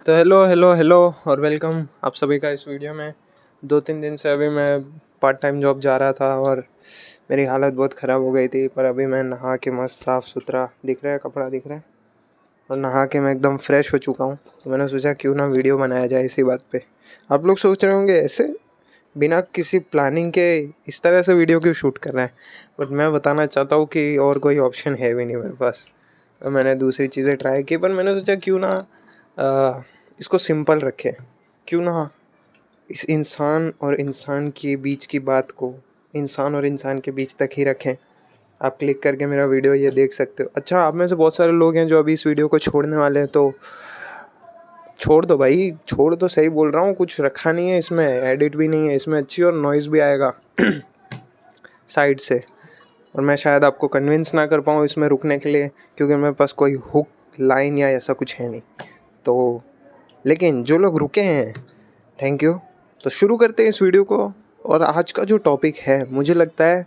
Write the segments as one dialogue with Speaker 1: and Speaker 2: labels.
Speaker 1: तो हेलो और वेलकम आप सभी का इस वीडियो में। 2-3 दिन से अभी मैं पार्ट टाइम जॉब जा रहा था और मेरी हालत बहुत ख़राब हो गई थी, पर अभी मैं नहा के मस्त साफ़ सुथरा दिख रहा है, कपड़ा दिख रहा है और नहा के मैं एकदम फ्रेश हो चुका हूँ। तो मैंने सोचा क्यों ना वीडियो बनाया जाए इसी बात पे। आप लोग सोच रहे होंगे ऐसे बिना किसी प्लानिंग के इस तरह से वीडियो क्यों शूट कर रहे हैं, बट मैं बताना चाहता हूँ कि और कोई ऑप्शन है भी नहीं मेरे पास। तो मैंने दूसरी चीज़ें ट्राई की, पर मैंने सोचा क्यों ना इसको सिंपल रखें। क्यों ना इस इंसान और इंसान के बीच की बात को इंसान और इंसान के बीच तक ही रखें। आप क्लिक करके मेरा वीडियो ये देख सकते हो। अच्छा, आप में से बहुत सारे लोग हैं जो अभी इस वीडियो को छोड़ने वाले हैं, तो छोड़ दो भाई, छोड़ दो, सही बोल रहा हूँ। कुछ रखा नहीं है इसमें, एडिट भी नहीं है इसमें अच्छी, और नॉइज़ भी आएगा साइड से, और मैं शायद आपको कन्विंस ना कर पाऊँ इसमें रुकने के लिए, क्योंकि मेरे पास कोई हुक लाइन या ऐसा कुछ है नहीं। तो लेकिन जो लोग रुके हैं, थैंक यू। तो शुरू करते हैं इस वीडियो को। और आज का जो टॉपिक है, मुझे लगता है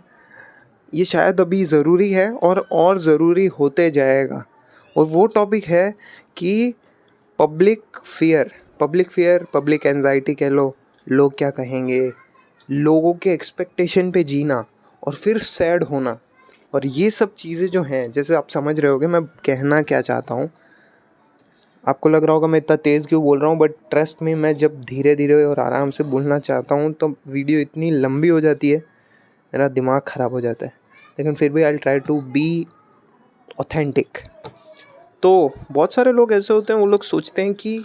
Speaker 1: ये शायद अभी ज़रूरी है और ज़रूरी होते जाएगा। और वो टॉपिक है कि पब्लिक एंजाइटी कह लो, लोग क्या कहेंगे, लोगों के एक्सपेक्टेशन पे जीना और फिर सैड होना। और ये सब चीज़ें जो हैं, जैसे आप समझ रहे होगे मैं कहना क्या चाहता हूँ। आपको लग रहा होगा मैं इतना तेज़ क्यों बोल रहा हूँ, बट ट्रस्ट में मैं जब धीरे धीरे और आराम से बोलना चाहता हूँ तो वीडियो इतनी लंबी हो जाती है, मेरा दिमाग ख़राब हो जाता है। लेकिन फिर भी I try to be authentic. तो बहुत सारे लोग ऐसे होते हैं, वो लोग सोचते हैं कि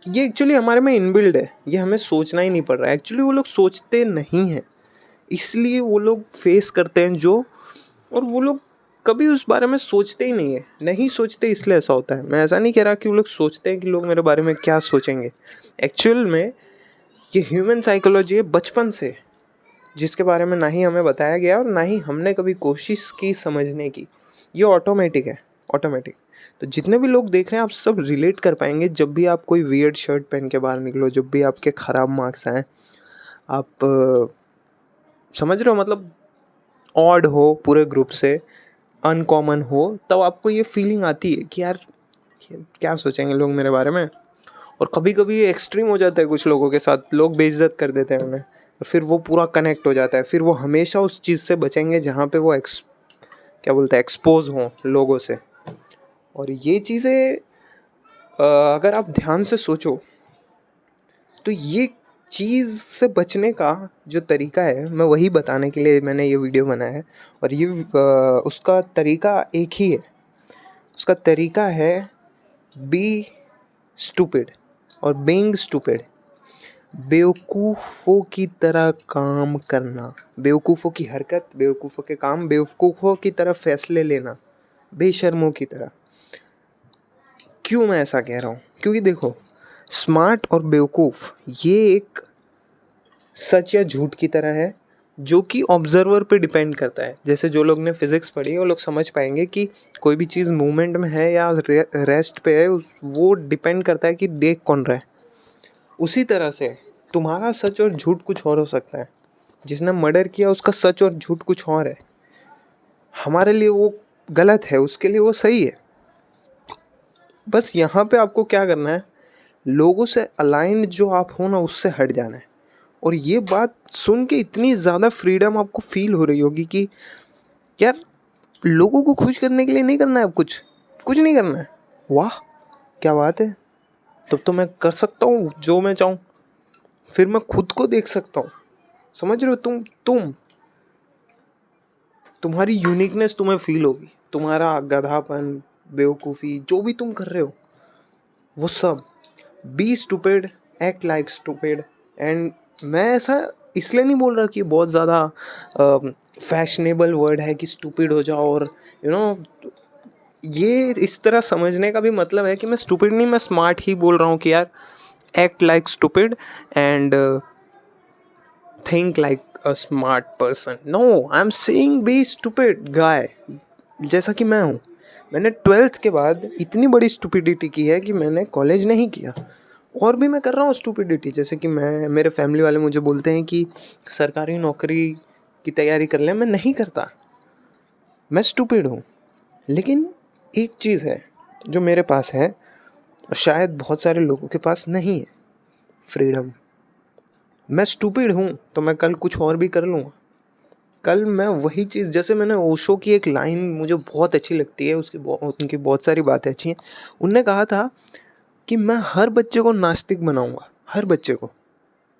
Speaker 1: ये एक्चुअली हमारे में इनबिल्ड है, ये हमें सोचना ही नहीं पड़ रहा है। एक्चुअली वो लोग सोचते नहीं हैं, इसलिए वो लोग फेस करते हैं जो, और वो लोग कभी उस बारे में सोचते ही नहीं है। नहीं सोचते इसलिए ऐसा होता है। मैं ऐसा नहीं कह रहा कि वो लोग सोचते हैं कि लोग मेरे बारे में क्या सोचेंगे। एक्चुअल में ये ह्यूमन साइकोलॉजी है बचपन से, जिसके बारे में ना ही हमें बताया गया और ना ही हमने कभी कोशिश की समझने की। ये ऑटोमेटिक है, ऑटोमेटिक। तो जितने भी लोग देख रहे हैं, आप सब रिलेट कर पाएंगे। जब भी आप कोई वियर्ड शर्ट पहन के बाहर निकलो, जब भी आपके ख़राब मार्क्स आए, आप समझ रहे हो, मतलब ऑड हो पूरे ग्रुप से, अनकॉमन हो, तब आपको ये फीलिंग आती है कि यार क्या सोचेंगे लोग मेरे बारे में। और कभी कभी ये एक्सट्रीम हो जाता है कुछ लोगों के साथ, लोग बेइज्जत कर देते हैं उन्हें, और फिर वो पूरा कनेक्ट हो जाता है। फिर वो हमेशा उस चीज़ से बचेंगे जहाँ पे वो क्या बोलते हैं, एक्सपोज हों लोगों से। और ये चीज़ें अगर आप ध्यान से सोचो तो ये चीज़ से बचने का जो तरीका है, मैं वही बताने के लिए मैंने ये वीडियो बनाया है। और ये उसका तरीका एक ही है। उसका तरीका है बी स्टूपिड और बीइंग स्टूपिड। बेवकूफ़ों की तरह काम करना, बेवकूफ़ों की हरकत, बेवकूफ़ों के काम, बेवकूफ़ों की तरह फैसले लेना, बेशर्मों की तरह। क्यों मैं ऐसा कह रहा हूँ? क्योंकि देखो, स्मार्ट और बेवकूफ़ ये एक सच या झूठ की तरह है, जो कि ऑब्जर्वर पे डिपेंड करता है। जैसे जो लोग ने फिज़िक्स पढ़ी है वो लोग समझ पाएंगे कि कोई भी चीज़ मूवमेंट में है या रेस्ट पे है, वो डिपेंड करता है कि देख कौन रहा है। उसी तरह से तुम्हारा सच और झूठ कुछ और हो सकता है। जिसने मर्डर किया उसका सच और झूठ कुछ और है। हमारे लिए वो गलत है, उसके लिए वो सही है। बस यहाँ पे आपको क्या करना है, लोगों से अलाइन जो आप हो ना, उससे हट जाना है। और ये बात सुन के इतनी ज़्यादा फ्रीडम आपको फील हो रही होगी कि यार, लोगों को खुश करने के लिए नहीं करना है, अब कुछ कुछ नहीं करना है। वाह, क्या बात है। तब तो मैं कर सकता हूँ जो मैं चाहूँ। फिर मैं खुद को देख सकता हूँ। समझ रहे हो, तुम्हारी यूनिकनेस तुम्हें फील होगी। तुम्हारा गधापन, बेवकूफ़ी, जो भी तुम कर रहे हो, वो सब be stupid, act like stupid. And मैं ऐसा इसलिए नहीं बोल रहा कि बहुत ज़्यादा फैशनेबल वर्ड है कि स्टूपिड हो जाओ। और यू नो, ये इस तरह समझने का भी मतलब है कि मैं स्टूपिड नहीं, मैं स्मार्ट ही बोल रहा हूँ कि यार, act like stupid and think like a smart person. No, I am saying be stupid guy, जैसा कि मैं हूँ। मैंने 12th के बाद इतनी बड़ी स्टूपिडिटी की है कि मैंने कॉलेज नहीं किया। और भी मैं कर रहा हूँ स्टूपिडिटी, जैसे कि मेरे फैमिली वाले मुझे बोलते हैं कि सरकारी नौकरी की तैयारी कर ले, मैं नहीं करता। मैं स्टूपिड हूँ। लेकिन एक चीज़ है जो मेरे पास है, और शायद बहुत सारे लोगों के पास नहीं है फ्रीडम। मैं स्टूपिड हूँ तो मैं कल कुछ और भी कर लूँगा। कल मैं वही चीज़, जैसे मैंने ओशो की एक लाइन मुझे बहुत अच्छी लगती है, उनकी बहुत सारी बातें अच्छी हैं। उनने कहा था कि मैं हर बच्चे को नास्तिक बनाऊंगा, हर बच्चे को,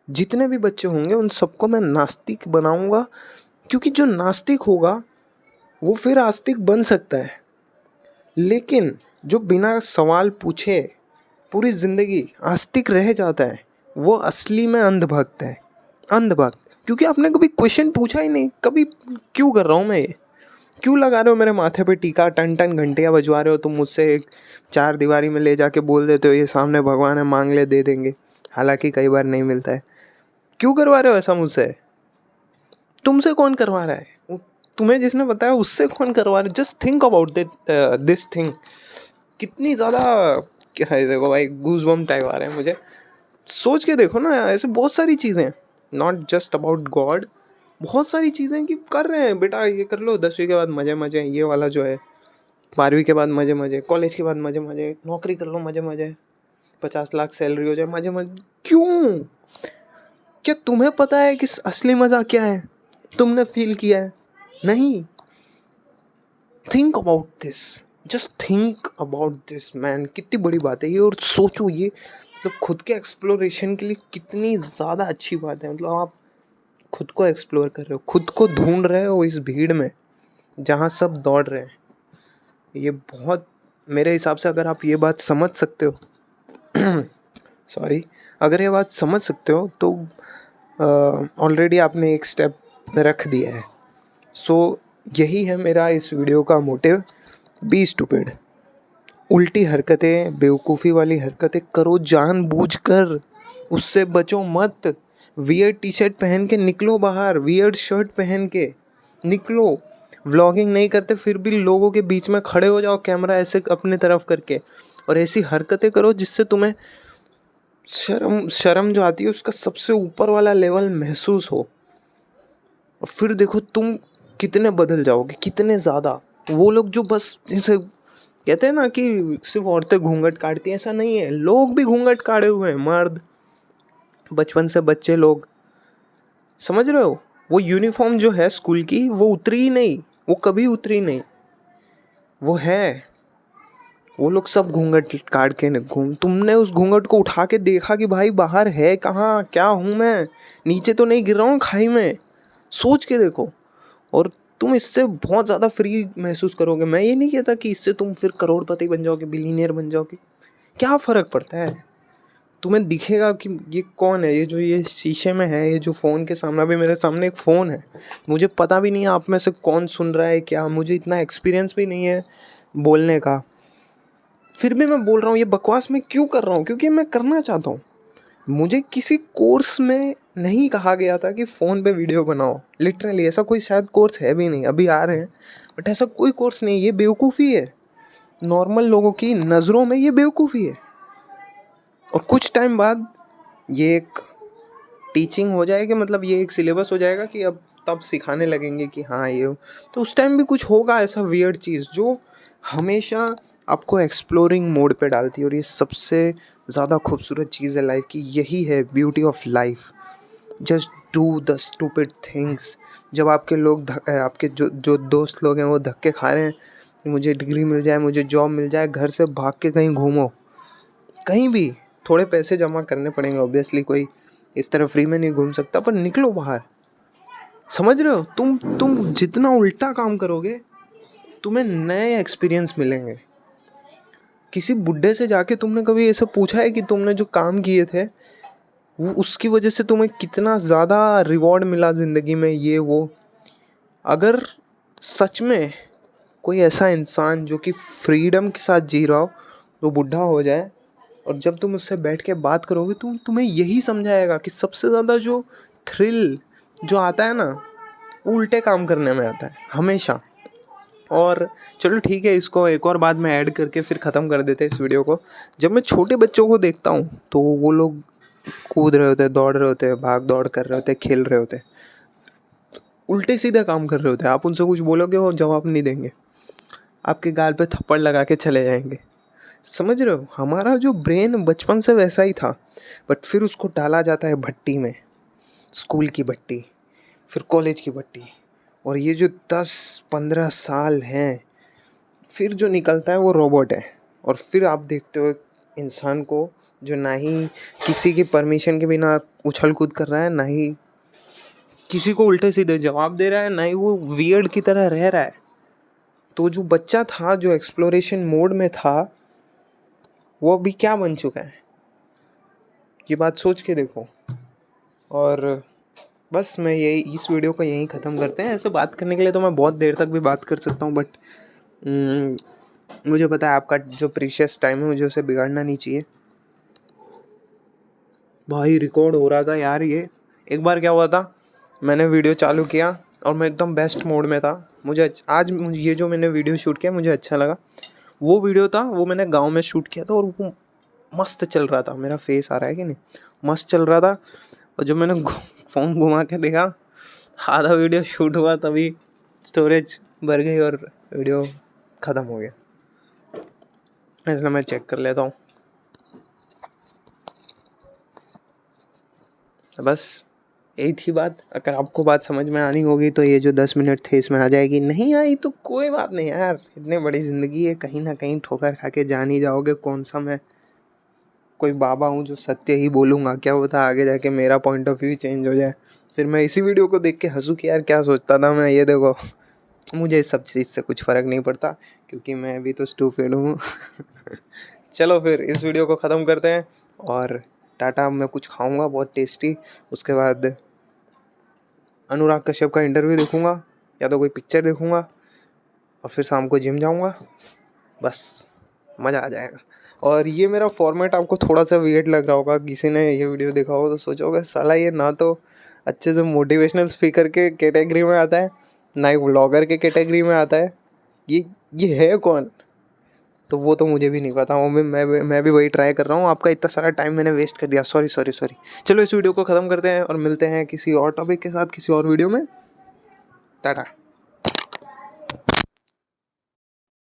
Speaker 1: जितने भी बच्चे होंगे उन सबको मैं नास्तिक बनाऊंगा, क्योंकि जो नास्तिक होगा वो फिर आस्तिक बन सकता है, लेकिन जो बिना सवाल पूछे पूरी ज़िंदगी आस्तिक रह जाता है वो असली में अंधभक्त है। अंधभक्त, क्योंकि आपने कभी क्वेश्चन पूछा ही नहीं, कभी क्यों कर रहा हूँ मैं ये, क्यों लगा रहे हो मेरे माथे पे टीका, टन टन घंटियाँ बजवा रहे हो तुम मुझसे, एक चार दीवारी में ले जाके बोल देते हो ये सामने भगवान है मांग ले दे देंगे, हालांकि कई बार नहीं मिलता है। क्यों करवा रहे हो ऐसा मुझसे? तुमसे कौन करवा रहा है? तुम्हें जिसने बताया उससे कौन करवा रहा है? Just think about this thing. कितनी ज़्यादा, क्या है, देखो भाई गूज बम टाइप आ रहे हैं मुझे, सोच के देखो ना, ऐसे बहुत सारी चीज़ें हैं, नॉट जस्ट अबाउट गॉड, बहुत सारी चीज़ें कि कर रहे हैं बेटा ये कर लो, 10वीं के बाद मज़े मज़े, ये वाला जो है 12वीं के बाद मज़े मज़े, कॉलेज के बाद मज़े मज़े, नौकरी कर लो मज़े मज़े, 50 लाख सैलरी हो जाए मज़े मज़े। क्यों? क्या तुम्हें पता है कि असली मज़ा क्या है? तुमने फील किया है? नहीं। Think about this, just think about this man. कितनी बड़ी बात है ये, और सोचो ये मतलब खुद के एक्सप्लोरेशन के लिए कितनी ज़्यादा अच्छी बात है। मतलब आप खुद को एक्सप्लोर कर रहे हो, खुद को ढूंढ रहे हो इस भीड़ में जहाँ सब दौड़ रहे हैं। ये बहुत, मेरे हिसाब से अगर आप ये बात समझ सकते हो सॉरी, अगर ये बात समझ सकते हो तो ऑलरेडी आपने एक स्टेप रख दिया है। सो यही है मेरा इस वीडियो का मोटिव, बी स्टूपिड। उल्टी हरकतें, बेवकूफ़ी वाली हरकतें करो जानबूझकर, उससे बचो मत। वियर्ड टी शर्ट पहन के निकलो बाहर, वियर्ड शर्ट पहन के निकलो। व्लॉगिंग नहीं करते फिर भी लोगों के बीच में खड़े हो जाओ कैमरा ऐसे अपने तरफ करके, और ऐसी हरकतें करो जिससे तुम्हें शर्म शर्म जो आती है उसका सबसे ऊपर वाला लेवल महसूस हो। और फिर देखो तुम कितने बदल जाओगे, कितने ज़्यादा। वो लोग जो बस जैसे कहते हैं ना कि सिर्फ औरतें घूंघट काटती हैं, ऐसा नहीं है, लोग भी घूंघट काटे हुए हैं, मर्द, बचपन से बच्चे लोग, समझ रहे हो? वो यूनिफॉर्म जो है स्कूल की वो उतरी ही नहीं, वो कभी उतरी नहीं, वो है। वो लोग सब घूंघट काट के घूम, तुमने उस घूंघट को उठा के देखा कि भाई बाहर है कहाँ, क्या हूँ मैं, नीचे तो नहीं गिर रहा हूँ खाई में? सोच के देखो, और तुम इससे बहुत ज़्यादा फ्री महसूस करोगे। मैं ये नहीं कहता कि इससे तुम फिर करोड़पति बन जाओगे, बिलीनियर बन जाओगे, क्या फ़र्क पड़ता है? तुम्हें दिखेगा कि ये कौन है, ये जो ये शीशे में है, ये जो फ़ोन के सामने, अभी मेरे सामने एक फ़ोन है, मुझे पता भी नहीं है आप में से कौन सुन रहा है क्या, मुझे इतना एक्सपीरियंस भी नहीं है बोलने का, फिर भी मैं बोल रहा हूँ। ये बकवास मैं क्यों कर रहा हूँ? क्योंकि मैं करना चाहता हूँ। मुझे किसी कोर्स में नहीं कहा गया था कि फ़ोन पे वीडियो बनाओ, लिटरली ऐसा कोई शायद कोर्स है भी नहीं, अभी आ रहे हैं बट ऐसा कोई कोर्स नहीं। ये बेवकूफ़ी है, नॉर्मल लोगों की नज़रों में ये बेवकूफ़ी है। और कुछ टाइम बाद ये एक टीचिंग हो जाएगी, मतलब ये एक सिलेबस हो जाएगा कि अब तब सिखाने लगेंगे कि हाँ ये हो। तो उस टाइम भी कुछ होगा ऐसा वियर्ड चीज़ जो हमेशा आपको एक्सप्लोरिंग मोड पे डालती है। और ये सबसे ज़्यादा खूबसूरत चीज़ है लाइफ की, यही है beauty of life. Just do the stupid things. जब आपके लोग आपके जो जो दोस्त लोग हैं वो धक्के खा रहे हैं, मुझे डिग्री मिल जाए, मुझे जॉब मिल जाए, घर से भाग के कहीं घूमो, कहीं भी। थोड़े पैसे जमा करने पड़ेंगे ऑब्वियसली, कोई इस तरह फ्री में नहीं घूम सकता, पर निकलो बाहर। समझ रहे हो? तुम जितना उल्टा काम करोगे तुम्हें नए एक्सपीरियंस मिलेंगे। किसी बुड्ढे से जाके तुमने कभी ऐसे पूछा है कि तुमने जो काम किए थे वो उसकी वजह से तुम्हें कितना ज़्यादा रिवॉर्ड मिला ज़िंदगी में, ये वो? अगर सच में कोई ऐसा इंसान जो कि फ्रीडम के साथ जी रहा हो वो बुढ़ा हो जाए, और जब तुम उससे बैठ के बात करोगे तो तुम्हें यही समझाएगा कि सबसे ज़्यादा जो थ्रिल जो आता है ना वो उल्टे काम करने में आता है हमेशा। और चलो ठीक है, इसको एक और बात मैं ऐड करके फिर ख़त्म कर देते हैं इस वीडियो को। जब मैं छोटे बच्चों को देखता हूँ तो वो लोग कूद रहे होते हैं, दौड़ रहे होते हैं, भाग दौड़ कर रहे होते हैं, खेल रहे होते हैं, उल्टे सीधे काम कर रहे होते हैं। आप उनसे कुछ बोलोगे वो जवाब नहीं देंगे, आपके गाल पे थप्पड़ लगा के चले जाएंगे। समझ रहे हो? हमारा जो ब्रेन बचपन से वैसा ही था, बट फिर उसको डाला जाता है भट्टी में, स्कूल की भट्टी, फिर कॉलेज की भट्टी, और ये जो 10-15 साल हैं, फिर जो निकलता है वो रोबोट है। और फिर आप देखते हो इंसान को जो ना ही किसी की परमिशन के बिना उछल कूद कर रहा है, ना ही किसी को उल्टे सीधे जवाब दे रहा है, ना ही वो वियर्ड की तरह रह रहा है। तो जो बच्चा था, जो एक्सप्लोरेशन मोड में था, वो अभी क्या बन चुका है, ये बात सोच के देखो। और बस मैं यही, इस वीडियो को यहीं ख़त्म करते हैं। ऐसे बात करने के लिए तो मैं बहुत देर तक भी बात कर सकता हूँ, बट मुझे पता है आपका जो प्रीशियस टाइम है, मुझे उसे बिगाड़ना नहीं चाहिए। भाई रिकॉर्ड हो रहा था यार ये। एक बार क्या हुआ था, मैंने वीडियो चालू किया और मैं एकदम बेस्ट मोड में था। मुझे आज ये जो मैंने वीडियो शूट किया मुझे अच्छा लगा। वो वीडियो था, वो मैंने गांव में शूट किया था और वो मस्त चल रहा था। मेरा फेस आ रहा है कि नहीं, मस्त चल रहा था। और जब मैंने फ़ोन घुमा के देखा, आधा वीडियो शूट हुआ, तभी स्टोरेज भर गई और वीडियो ख़त्म हो गया। इसलिए मैं चेक कर लेता हूँ। बस यही थी बात। अगर आपको बात समझ में आनी होगी तो ये जो 10 मिनट थे इसमें आ जाएगी, नहीं आई तो कोई बात नहीं यार, इतनी बड़ी ज़िंदगी है, कहीं ना कहीं ठोकर खा के जान ही जाओगे। कौन सा मैं कोई बाबा हूँ जो सत्य ही बोलूँगा? क्या पता आगे जाके मेरा पॉइंट ऑफ व्यू चेंज हो जाए, फिर मैं इसी वीडियो को देख के हंसूँ कि यार क्या सोचता था मैं। ये देखो, मुझे इस सब चीज़ से कुछ फ़र्क नहीं पड़ता, क्योंकि मैं भी तो स्टूपिड हूँ। चलो फिर इस वीडियो को ख़त्म करते हैं और टाटा। मैं कुछ खाऊंगा बहुत टेस्टी, उसके बाद अनुराग कश्यप का इंटरव्यू देखूंगा या तो कोई पिक्चर देखूंगा, और फिर शाम को जिम जाऊंगा। बस मज़ा आ जाएगा। और ये मेरा फॉर्मेट आपको थोड़ा सा वियर्ड लग रहा होगा, किसी ने ये वीडियो देखा होगा तो सोचोगे साला ये ना तो अच्छे से मोटिवेशनल स्पीकर के कैटेगरी में आता है, ना ही व्लॉगर के कैटेगरी में आता है। ये है कौन? तो वो तो मुझे भी नहीं पता। वो मैं भी वही ट्राई कर रहा हूँ। आपका इतना सारा टाइम मैंने वेस्ट कर दिया, सॉरी सॉरी सॉरी। चलो इस वीडियो को ख़त्म करते हैं और मिलते हैं किसी और टॉपिक के साथ किसी और वीडियो में। टाटा।